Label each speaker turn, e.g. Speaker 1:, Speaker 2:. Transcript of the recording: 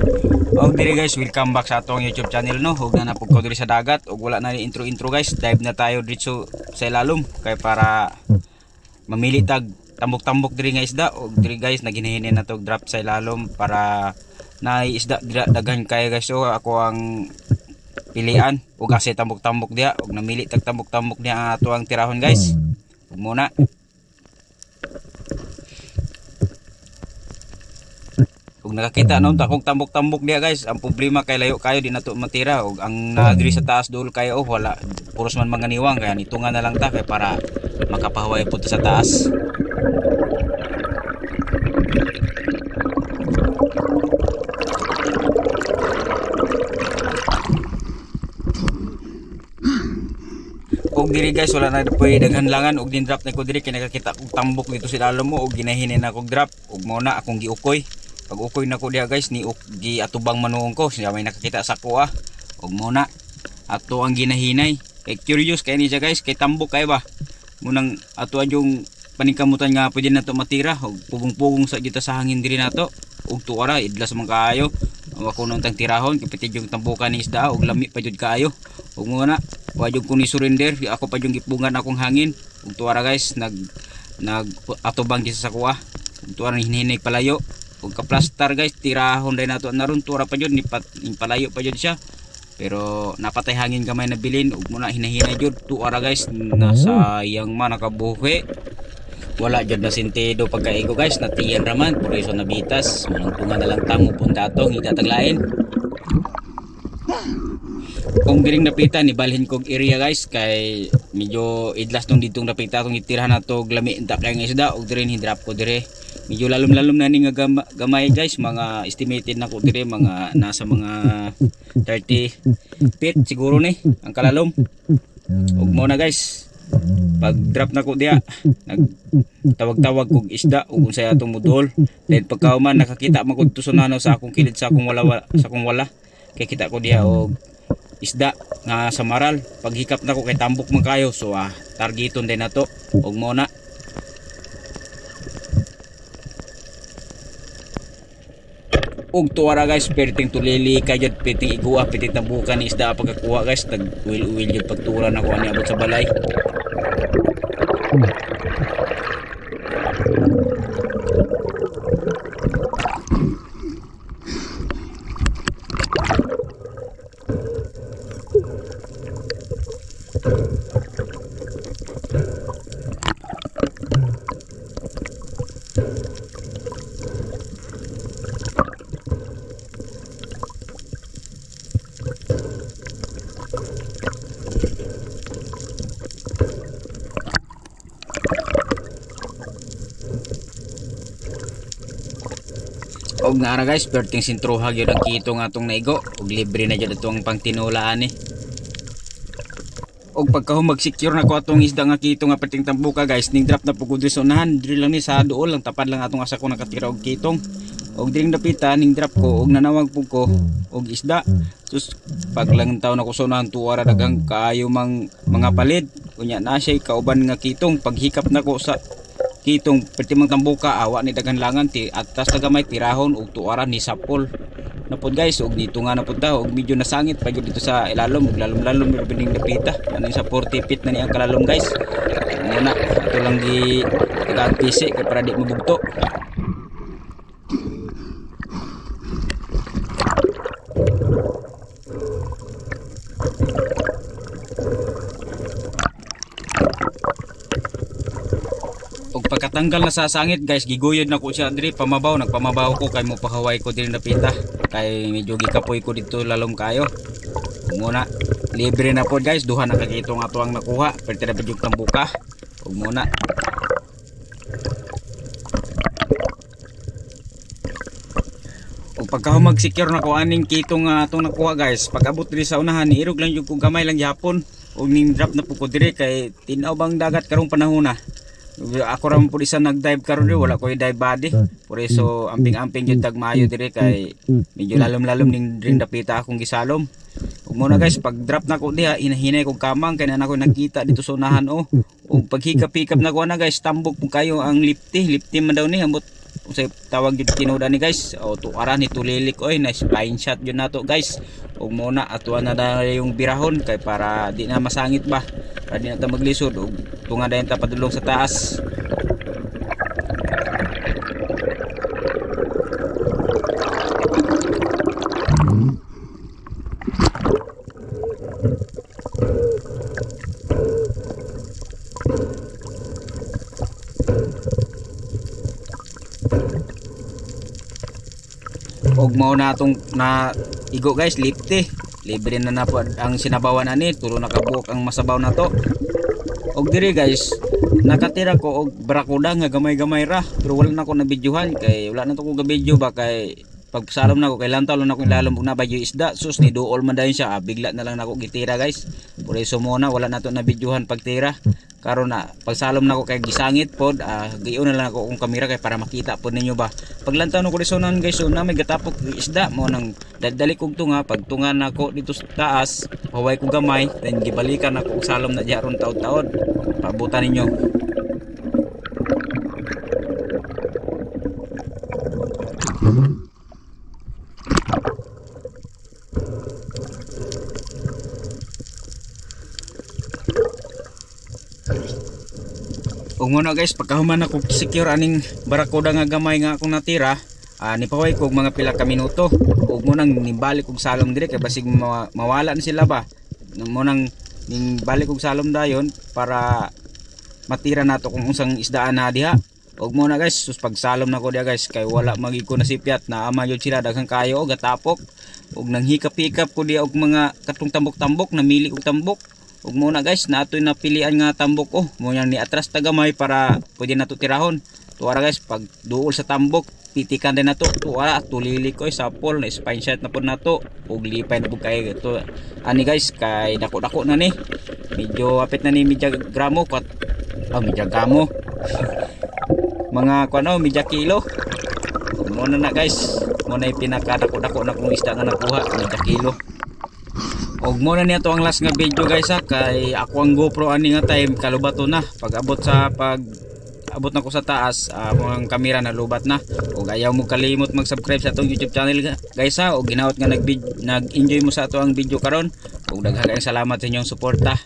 Speaker 1: Og diri guys, welcome back sa atong YouTube channel no. Ug na napud ko diri sa dagat ug wala na ni intro guys. Dive na tayo dito sa ilalom kay para mamili tag tambok-tambok diri nga isda. Og diri guys naginahini na to drop sa ilalom para na isda daghan kay guys. So ako ang pilian ug kasi tambok-tambok diha ug namili tag tambok-tambok diha ang ato ang tirahon guys. Ug muna kung nakakita naon ta kung tambok-tambok diha guys, ang problema kay layo kayo di nato matira ug ang diri sa taas dul kayo wala puros man mga niwang kaya nitungan na lang ta kay para makapahuway pud sa taas. Og diri guys wala na pwede daghan langan og din drop na ko diri kay nakakita kog tambok dito sa ilalom mo og ginahinin na kog drop ug mao na akong giukoy. Pag ukoy na ko diha guys ni gi atubang manuong ko siya may nakakita sa kuha ug muna ato ang ginahinay kay curious kay ni siya guys kay tambok kay ba munang ato yung paningkamutan nga pwede na to matira ug pugong-pugong sa kita sa hangin diri nato ug tuara idlas man kaayo ako nung tang tirahon kapitid yung tambukan ni isda ug lami pa jud kaayo ug muna wa jud ko ni surrender ako pa yung gipungan akong hangin ug tuara guys nag atubang sa kuha ug tuara hinihinay palayo ug kaplastar guys tirahon dai nato naron tura pa jud ni palayo pa jud siya pero napatay hangin gamay na bilin ug muna hinahinay jud tuara guys nasayang man nakabuhi wala jud na sentido pagkaigo guys natiyan raman por iso nabitas manang tunga na lang tamo punta atong itataglain kung diring napita ni balhin kog area guys kay medyo idlas tong ditong napita tong itirahan nato glami inta kay nga isda ug diri hidrap ko dire medyo lalom-lalom na ni nga gamay guys mga estimated na ko dire mga nasa mga 30 feet siguro ni ang kalalom ug mo na guys pag drop na ko diha nagtawag-tawag kog isda ug unsay atong mudol then pagkauman nakakita man kog tusunano sa akong kilid sa akong wala kay kita ko diha og isda nga sa maral paghikap na ko kay tambok man kayo so targeton din nato ug mo na ug tuwara guys perting tulili kay jud perting iguha perting tambukan ni isda pagkakuha guys nag uwil jud pagtura na ko ani abot sa balay. Og naara guys perting sintruhag yun ang kito nga itong naigo og libre na dyan itong pangtinulaan eh. Og pagkahumag secure na ko atong isda nga kito nga perting tambuka guys ning drop na pugod sa unahan diri lang ni sa duol lang tapad lang atong asa ko nakatira og kitong og diring napita ning drop ko og nanawag pug ko og isda sus pag lang taw na ko sa unahan tuwara daghang kaayo mga palid unya na siya kauban nga kitong paghikap na ko sa kitong pertimang tambuka awa ni daghan langan ti atas tagamay tirahon ug tuara ni sapol napod guys ug dito nga napod ta ug medyo nasangit pa dito sa ilalom ug lalom bining napita ano sa 40 feet na ni ang kalalom guys muna ito lang di tagantisi kay para di mabugto. Og pagkatanggal na sa sangit guys giguyod na ko siya diri pamabaw nagpamabaw ko kay mo pahaway ko diri napita kay medyo gikapoy ko dito lalom kayo muna libre na po guys duha na kakitong ato ang nakuha perti na bidyog tambuka ug muna ug pagkahumag secure na ko aning kitong atong nakuha guys pag abot diri sa unahan irog lang yung kung gamay lang gyapon ug ning drop na po ko diri kay tinaw bang dagat karong panahon na ako ram pud isa nag-dive karon diri wala ko i-dive body por iso amping-amping jud tag maayo diri kay medyo lalom-lalom ning dring dapita akong gisalom ug muna guys pag drop na ko diha hinahinay kog kamang kay na ako nakita dito sa unahan ug paghikap-hikap na ko na guys tambok po kayo ang lifty man daw ni ambot unsay tawag gyud tinuod ani guys, o tuara ni tulilik oy na spine shot yun nato guys. Ug muna atuan na yung birahon kay para di na masangit ba, para di na ta maglisod ug tunga dayon ta padulong sa taas. Og mao na atong na igo guys, lipte libre na na po ang sinabawan ani, tulo na kabuok ang masabaw na to. Og diri guys nakatira ko og barakuda nga gamay-gamay ra, pero wala na ko na videohan kay wala na to ko ga video ba, kay pagsalom na ko kay lantaw na ko ilalom og nabayo isda, sus ni duol man dayon siya, bigla na lang nako gitira guys. Por eso muna wala na to na videohan pagtira, karon na pagsalom na ko kay gisangit pod, gayon na lang ako kung kamera kay para makita pod ninyo ba. Paglantaw no ko disonan guys, so na may gatapok isda mo nang dadali kog tunga, pagtunga nako dito sa taas, paway ko gamay, then gibalikan ako og salom na diha ron taod-taod. Pabutan ninyo. Ug muna guys, pagkahuman ako secure aning barakuda nga gamay nga akong natira, nipaway ko mga pila ka minuto. Ug mo nang nibalik og salom dire kay basig mawala na sila ba. Mo nang nibalik og salom dayon para matira nato kung unsang isdaan na diha. Ug mo na guys, sus pagsalom na ko diha guys kay wala magig ko nasipyat na ama yun sila daghang kayo og gatapok. Ug nang hikap-hikap ko diha og mga katong tambok-tambok, namili og tambok. Ug muna guys, natoy napilian nga tambok mo yang ni atras tagamay para pwede nato tirahon. Tuara guys, pag duol sa tambok, pitikan din nato. Tuara tulilik koy sapol na spine shot na pud nato. Ug lipay na pud kay to. Ani guys, kay dako-dako na ni. Medyo apit na ni medyo gramo kat. Medyo gramo. Mga kuno medyo kilo. Muna na guys, muna yung pinakadako-dako na kung isda nga nakuha, medyo kilo. Og mo na niya to ang last nga video guys kay ako ang GoPro ani nga time kalubato na pag abot na ko sa taas, ang kamera na lubat na. Og ayaw mo kalimot mag-subscribe sa atong YouTube channel guys og ginaot nga nag-enjoy mo sa ato ang video karon. Og daghang salamat sa inyong suporta.